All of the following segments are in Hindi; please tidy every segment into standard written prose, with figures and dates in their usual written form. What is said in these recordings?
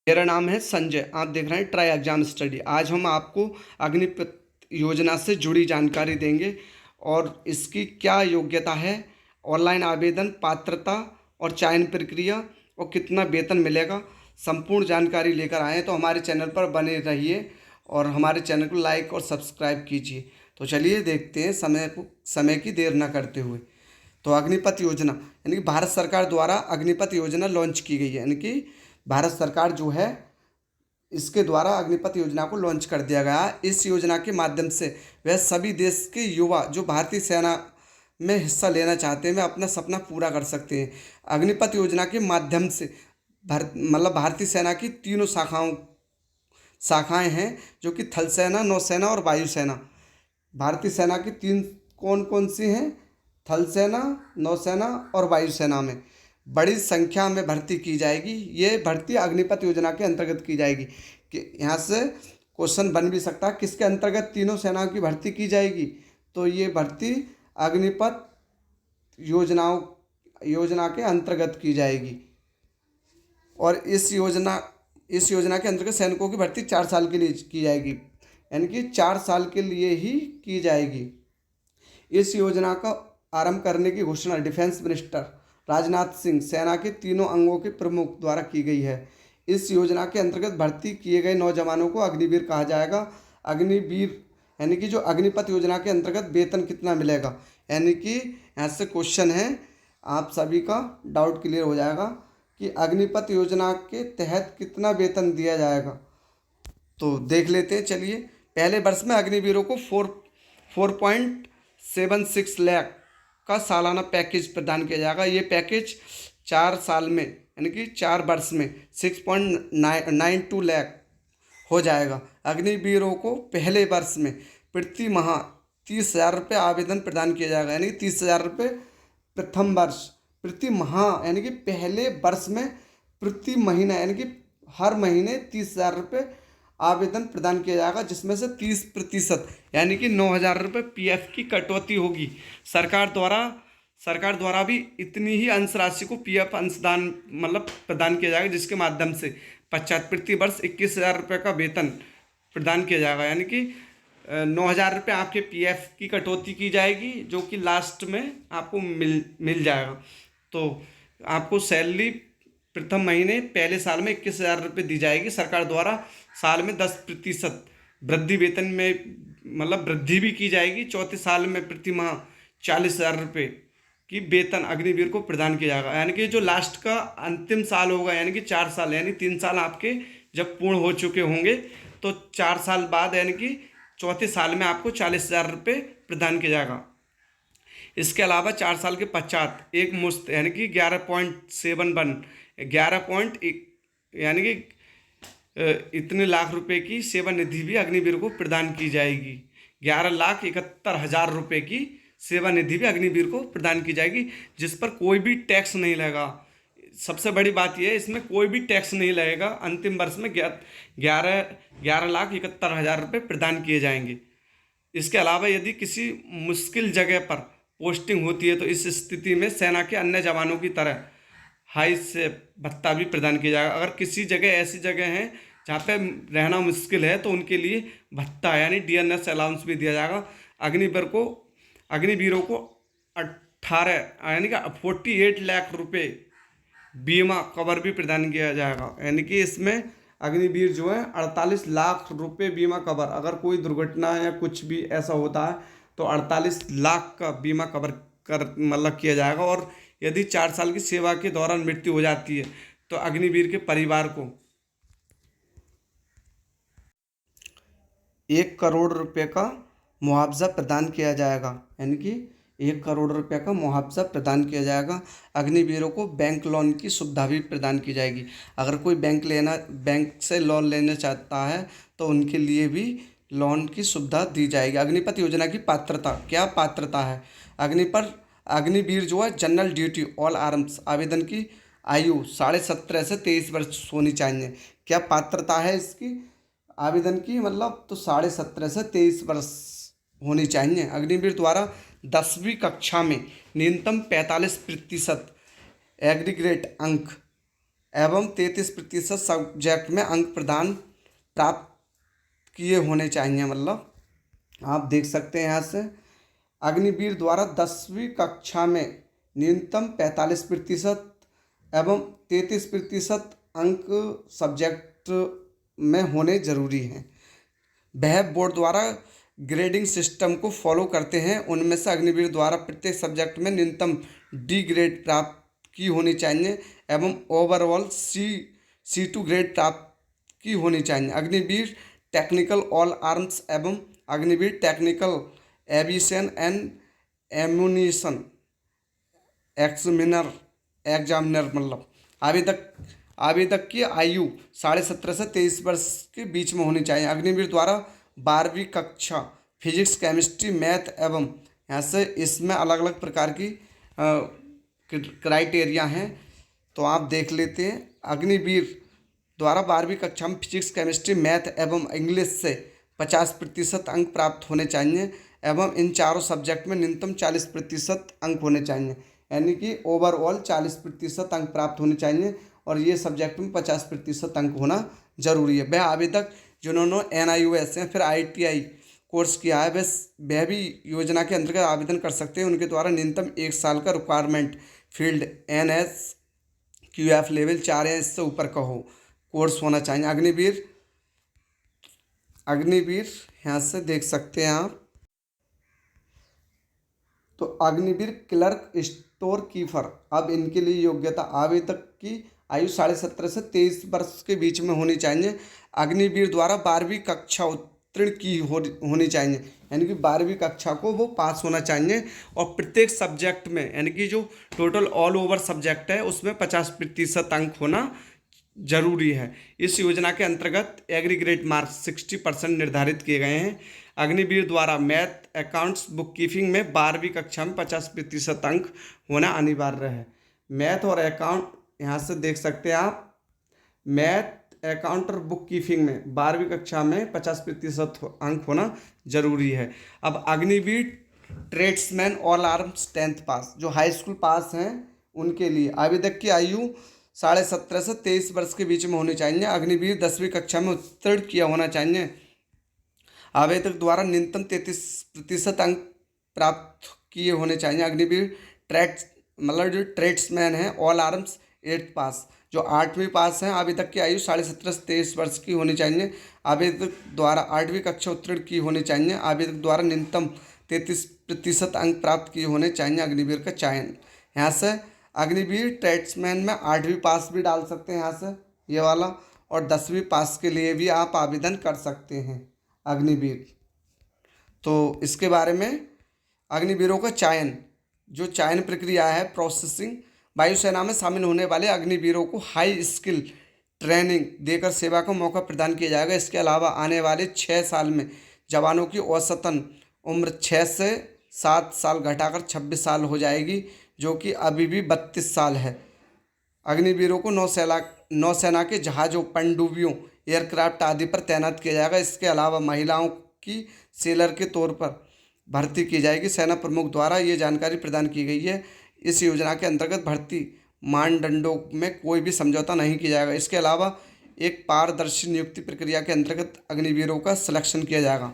मेरा नाम है संजय। आप देख रहे हैं ट्राई एग्जाम स्टडी। आज हम आपको अग्निपथ योजना से जुड़ी जानकारी देंगे और इसकी क्या योग्यता है, ऑनलाइन आवेदन, पात्रता और चयन प्रक्रिया और कितना वेतन मिलेगा। संपूर्ण जानकारी लेकर आए हैं, तो हमारे चैनल पर बने रहिए और हमारे चैनल को लाइक और सब्सक्राइब कीजिए। तो चलिए देखते हैं समय की देर न करते हुए। तो अग्निपथ योजना यानी कि भारत सरकार द्वारा अग्निपथ योजना लॉन्च की गई है। यानी कि भारत सरकार जो है इसके द्वारा अग्निपथ योजना को लॉन्च कर दिया गया है। इस योजना के माध्यम से वह सभी देश के युवा जो भारतीय सेना में हिस्सा लेना चाहते हैं, वे अपना सपना पूरा कर सकते हैं। अग्निपथ योजना के माध्यम से भारतीय सेना की तीनों शाखाएं हैं, जो कि थल सेना, नौसेना और वायुसेना। भारतीय सेना की तीन कौन कौन सी हैं? थल सेना, नौसेना और वायुसेना में बड़ी संख्या में भर्ती की जाएगी। ये भर्ती अग्निपथ योजना के अंतर्गत की जाएगी। कि यहाँ से क्वेश्चन बन भी सकता है, किसके अंतर्गत तीनों सेनाओं की भर्ती की जाएगी? तो ये भर्ती अग्निपथ योजना के अंतर्गत की जाएगी। और इस योजना के अंतर्गत सैनिकों की भर्ती 4 साल के लिए की जाएगी, यानी कि 4 साल के लिए ही की जाएगी। इस योजना का आरंभ करने की घोषणा डिफेंस मिनिस्टर राजनाथ सिंह, सेना के तीनों अंगों के प्रमुख द्वारा की गई है। इस योजना के अंतर्गत भर्ती किए गए नौजवानों को अग्निवीर कहा जाएगा। अग्निवीर यानी कि जो अग्निपथ योजना के अंतर्गत वेतन कितना मिलेगा, यानी कि यहाँ से क्वेश्चन है, आप सभी का डाउट क्लियर हो जाएगा कि अग्निपथ योजना के तहत कितना वेतन दिया जाएगा। तो देख लेते हैं। चलिए, पहले वर्ष में अग्निवीरों को 4.76 लाख का सालाना पैकेज प्रदान किया जाएगा। ये पैकेज 4 साल में यानी कि 4 वर्ष में 6.92 लाख हो जाएगा। अग्निवीरों को पहले वर्ष में प्रति माह 30,000 रुपये आवेदन प्रदान किया जाएगा, यानी कि 30,000 रुपये प्रथम वर्ष, प्रति माह यानी कि पहले वर्ष में प्रति महीना यानी कि हर महीने 30,000 रुपये आवेदन प्रदान किया जाएगा, जिसमें से 30% यानी कि 9,000 रुपये पीएफ की कटौती होगी। सरकार द्वारा भी इतनी ही अंश राशि को पीएफ अंशदान प्रदान किया जाएगा, जिसके माध्यम से 50 प्रति वर्ष 21,000 रुपये का वेतन प्रदान किया जाएगा, यानी कि 9,000 रुपये आपके पीएफ की कटौती की जाएगी, जो कि लास्ट में आपको मिल जाएगा। तो आपको सैलरी प्रथम महीने पहले साल में 21,000 रुपये दी जाएगी। सरकार द्वारा साल में 10% वृद्धि वेतन में वृद्धि भी की जाएगी। चौथे साल में प्रति माह 40,000 रुपये की वेतन अग्निवीर को प्रदान किया जाएगा, यानी कि जो लास्ट का अंतिम साल होगा, यानी कि 4 साल, यानी 3 साल आपके जब पूर्ण हो चुके होंगे, तो 4 साल बाद यानी कि चौथे साल में आपको 40,000 रुपये प्रदान किया जाएगा। इसके अलावा 4 साल के पश्चात एक मुश्त यानी कि 11.71 यानी कि इतने लाख रुपए की सेवा निधि भी अग्निवीर को प्रदान की जाएगी। 11,71,000 रुपये की सेवा निधि भी अग्निवीर को प्रदान की जाएगी, जिस पर कोई भी टैक्स नहीं लगेगा। सबसे बड़ी बात यह है, इसमें कोई भी टैक्स नहीं लगेगा। अंतिम वर्ष में 11,71,000 रुपये प्रदान किए जाएंगे। इसके अलावा यदि किसी मुश्किल जगह पर पोस्टिंग होती है, तो इस स्थिति में सेना के अन्य जवानों की तरह हाई से भत्ता भी प्रदान किया जाएगा। अगर किसी जगह ऐसी जगह है जहाँ पे रहना मुश्किल है, तो उनके लिए भत्ता यानी डीएनएस अलाउंस भी दिया जाएगा। अग्निवीरों को 18 यानी कि 48 लाख रुपए बीमा कवर भी प्रदान किया जाएगा, यानी कि इसमें अग्निवीर जो है 48 लाख रुपए बीमा कवर, अगर कोई दुर्घटना या कुछ भी ऐसा होता है तो 48 लाख का बीमा कवर किया जाएगा। और यदि 4 साल की सेवा के दौरान मृत्यु हो जाती है, तो अग्निवीर के परिवार को 1 करोड़ रुपए का मुआवजा प्रदान किया जाएगा, यानी कि 1 करोड़ रुपए का मुआवजा प्रदान किया जाएगा। अग्निवीरों को बैंक लोन की सुविधा भी प्रदान की जाएगी। अगर कोई बैंक से लोन लेना चाहता है, तो उनके लिए भी लोन की सुविधा दी जाएगी। अग्निपथ योजना की पात्रता, क्या पात्रता है? अग्निवीर जो है जनरल ड्यूटी ऑल आर्म्स, आवेदन की आयु 17.5 से 23 वर्ष होनी चाहिए। क्या पात्रता है इसकी आवेदन की? तो 17.5 से 23 वर्ष होनी चाहिए। अग्निवीर द्वारा 10वीं कक्षा में न्यूनतम 45% एग्रीगेट अंक एवं 33% सब्जेक्ट में अंक प्रदान प्राप्त किए होने चाहिए। मतलब आप देख सकते हैं यहाँ से अग्निवीर द्वारा 10वीं कक्षा में न्यूनतम 45% एवं 33% अंक सब्जेक्ट में होने जरूरी हैं। वह बोर्ड द्वारा ग्रेडिंग सिस्टम को फॉलो करते हैं। उनमें से अग्निवीर द्वारा प्रत्येक सब्जेक्ट में न्यूनतम डी ग्रेड प्राप्त की होनी चाहिए एवं ओवरऑल C2 ग्रेड प्राप्त की होनी चाहिए। अग्निवीर टेक्निकल ऑल आर्म्स एवं Agniveer technical aviation and ammunition examiner मतलब आवेदक की आयु 17.5 से 23 वर्ष के बीच में होनी चाहिए। अग्निवीर द्वारा 12वीं कक्षा फिजिक्स केमिस्ट्री मैथ एवं यहाँ से इसमें अलग अलग प्रकार की क्राइटेरिया हैं, तो आप देख लेते हैं। अग्निवीर द्वारा 12वीं कक्षा में फिजिक्स केमिस्ट्री मैथ एवं इंग्लिश से 50% अंक प्राप्त होने चाहिए एवं इन चारों सब्जेक्ट में न्यूनतम 40% अंक होने चाहिए, यानी कि ओवरऑल 40% अंक प्राप्त होने चाहिए और ये सब्जेक्ट में 50% अंक होना जरूरी है। वह आवेदक जिन्होंने NIOS या फिर ITI कोर्स किया है वह भी योजना के अंतर्गत आवेदन कर सकते हैं। उनके द्वारा न्यूनतम 1 साल का रिक्वायरमेंट फील्ड NSQF लेवल 4 या इससे ऊपर का हो कोर्स होना चाहिए। अग्निवीर यहाँ से देख सकते हैं आप, तो अग्निवीर क्लर्क स्टोर कीपर, अब इनके लिए योग्यता आवेदक की आयु 17.5 से 23 वर्ष के बीच में होनी चाहिए। अग्निवीर द्वारा 12वीं कक्षा उत्तीर्ण की होनी चाहिए, यानी कि 12वीं कक्षा को वो पास होना चाहिए और प्रत्येक सब्जेक्ट में यानी कि जो टोटल ऑल ओवर सब्जेक्ट है उसमें 50% अंक होना जरूरी है। इस योजना के अंतर्गत एग्रीगेट मार्क्स 60% निर्धारित किए गए हैं। अग्निवीर द्वारा मैथ अकाउंट्स बुक कीपिंग में 12वीं कक्षा में 50% अंक होना अनिवार्य है। मैथ और अकाउंट यहाँ से देख सकते हैं आप, मैथ अकाउंट और बुक कीपिंग में 12वीं कक्षा में 50% अंक होना जरूरी है। अब Agniveer tradesman all arms 10th पास, जो हाई स्कूल पास हैं उनके लिए आवेदक की आयु 17.5 से 23 वर्ष के बीच में होनी चाहिए। अग्निवीर 10वीं कक्षा में उत्तीर्ण किया होना चाहिए। आवेदक द्वारा न्यूनतम 33% अंक प्राप्त किए होने चाहिए। अग्निवीर जो ट्रेड्समैन है ऑल आर्म्स 8th पास, जो 8वीं पास हैं, आवेदक की आयु 17.5 से 23 वर्ष की होनी चाहिए। आवेदक द्वारा 8वीं कक्षा उत्तीर्ण की होनी चाहिए। आवेदक द्वारा न्यूनतम 33% अंक प्राप्त किए होने चाहिए। अग्निवीर का चयन यहाँ से अग्निवीर ट्रेड्समैन में 8वीं पास भी डाल सकते हैं यहाँ से ये वाला, और 10वीं पास के लिए भी आप आवेदन कर सकते हैं अग्निवीर। तो इसके बारे में अग्निवीरों का चयन, जो चयन प्रक्रिया है प्रोसेसिंग, वायुसेना में शामिल होने वाले अग्निवीरों को हाई स्किल ट्रेनिंग देकर सेवा का मौका प्रदान किया जाएगा। इसके अलावा आने वाले 6 साल में जवानों की औसतन उम्र 6 से 7 साल घटाकर 26 साल हो जाएगी, जो कि अभी भी 32 साल है। अग्निवीरों को नौसेना के जहाज़ों, पनडुब्बियों, एयरक्राफ्ट आदि पर तैनात किया जाएगा। इसके अलावा महिलाओं की सेलर के तौर पर भर्ती की जाएगी। सेना प्रमुख द्वारा ये जानकारी प्रदान की गई है। इस योजना के अंतर्गत भर्ती मानदंडों में कोई भी समझौता नहीं किया जाएगा। इसके अलावा एक पारदर्शी नियुक्ति प्रक्रिया के अंतर्गत अग्निवीरों का सिलेक्शन किया जाएगा।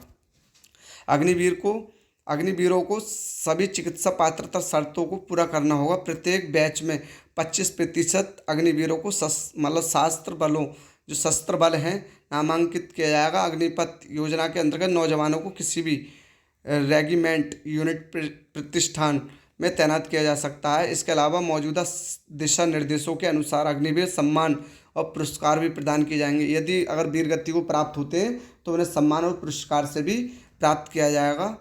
अग्निवीरों को सभी चिकित्सा पात्रता शर्तों को पूरा करना होगा। प्रत्येक बैच में 25% अग्निवीरों को शस्त्र बल हैं नामांकित किया जाएगा। अग्निपथ योजना के अंतर्गत नौजवानों को किसी भी रेजिमेंट यूनिट प्रतिष्ठान में तैनात किया जा सकता है। इसके अलावा मौजूदा दिशा निर्देशों के अनुसार अग्निवीर सम्मान और पुरस्कार भी प्रदान किए जाएंगे। यदि अगर वीर गति को प्राप्त होते हैं तो उन्हें सम्मान और पुरस्कार से भी प्राप्त किया जाएगा।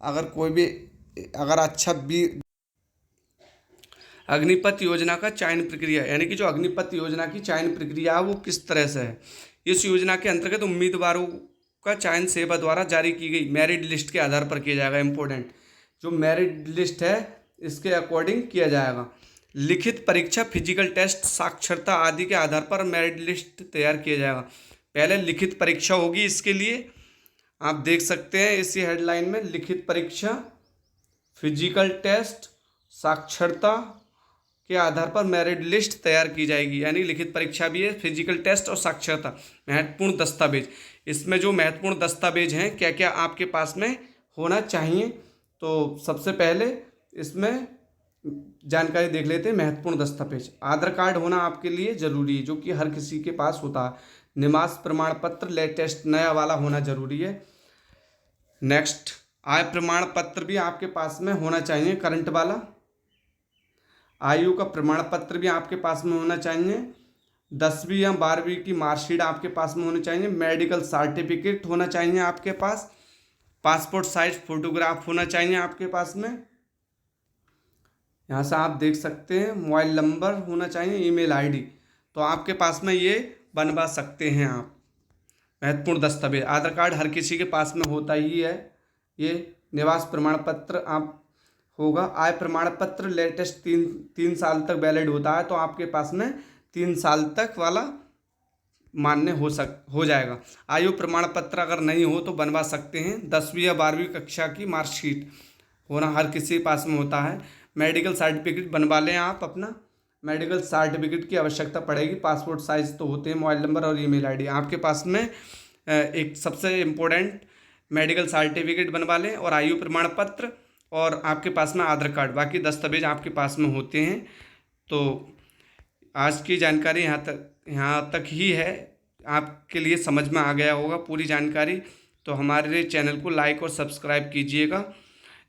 अगर अच्छा वीर अग्निपथ योजना का चयन प्रक्रिया, यानी कि जो अग्निपथ योजना की चयन प्रक्रिया है वो किस तरह से है। इस योजना के अंतर्गत उम्मीदवारों का चयन सेवा द्वारा जारी की गई मेरिट लिस्ट के आधार पर किया जाएगा। इंपॉर्टेंट जो मेरिट लिस्ट है इसके अकॉर्डिंग किया जाएगा। लिखित परीक्षा, फिजिकल टेस्ट, साक्षरता आदि के आधार पर मेरिट लिस्ट तैयार किया जाएगा। पहले लिखित परीक्षा होगी, इसके लिए आप देख सकते हैं इसी हेडलाइन में, लिखित परीक्षा, फिजिकल टेस्ट, साक्षरता के आधार पर मेरिट लिस्ट तैयार की जाएगी, यानी लिखित परीक्षा भी है, फिजिकल टेस्ट और साक्षरता। महत्वपूर्ण दस्तावेज, इसमें जो महत्वपूर्ण दस्तावेज हैं क्या क्या आपके पास में होना चाहिए, तो सबसे पहले इसमें जानकारी देख लेते हैं। महत्वपूर्ण दस्तावेज, आधार कार्ड होना आपके लिए जरूरी है, जो कि हर किसी के पास होता है। निवास प्रमाण पत्र लेटेस्ट नया वाला होना जरूरी है। नेक्स्ट, आय प्रमाण पत्र भी आपके पास में होना चाहिए, करंट वाला। आयु का प्रमाण पत्र भी आपके पास में होना चाहिए। 10वीं या 12वीं की मार्कशीट आपके पास में होनी चाहिए। मेडिकल सर्टिफिकेट होना चाहिए आपके पास। पासपोर्ट साइज फोटोग्राफ होना चाहिए आपके पास में। यहाँ से आप देख सकते हैं मोबाइल नंबर होना चाहिए, ईमेल आईडी, तो आपके पास में ये बनवा सकते हैं आप। महत्वपूर्ण दस्तावेज, आधार कार्ड हर किसी के पास में होता ही है। ये निवास प्रमाण पत्र आप होगा। आय प्रमाण पत्र लेटेस्ट तीन साल तक वैलिड होता है, तो आपके पास में 3 साल तक वाला मान्य हो जाएगा। आयु प्रमाण पत्र अगर नहीं हो तो बनवा सकते हैं। 10वीं या 12वीं कक्षा की मार्कशीट होना हर किसी के पास में होता है। मेडिकल सर्टिफिकेट बनवा लें आप अपना। मेडिकल सर्टिफिकेट की आवश्यकता पड़ेगी। पासपोर्ट साइज तो होते हैं, मोबाइल नंबर और ईमेल आईडी। आपके पास में एक सबसे इम्पोर्टेंट मेडिकल सर्टिफिकेट बनवा लें और आयु प्रमाण पत्र, और आपके पास में आधार कार्ड, बाकी दस्तावेज आपके पास में होते हैं। तो आज की जानकारी यहाँ तक ही है। आपके लिए समझ में आ गया होगा पूरी जानकारी। तो हमारे चैनल को लाइक और सब्सक्राइब कीजिएगा।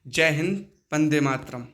जय हिंद, वंदे मातरम।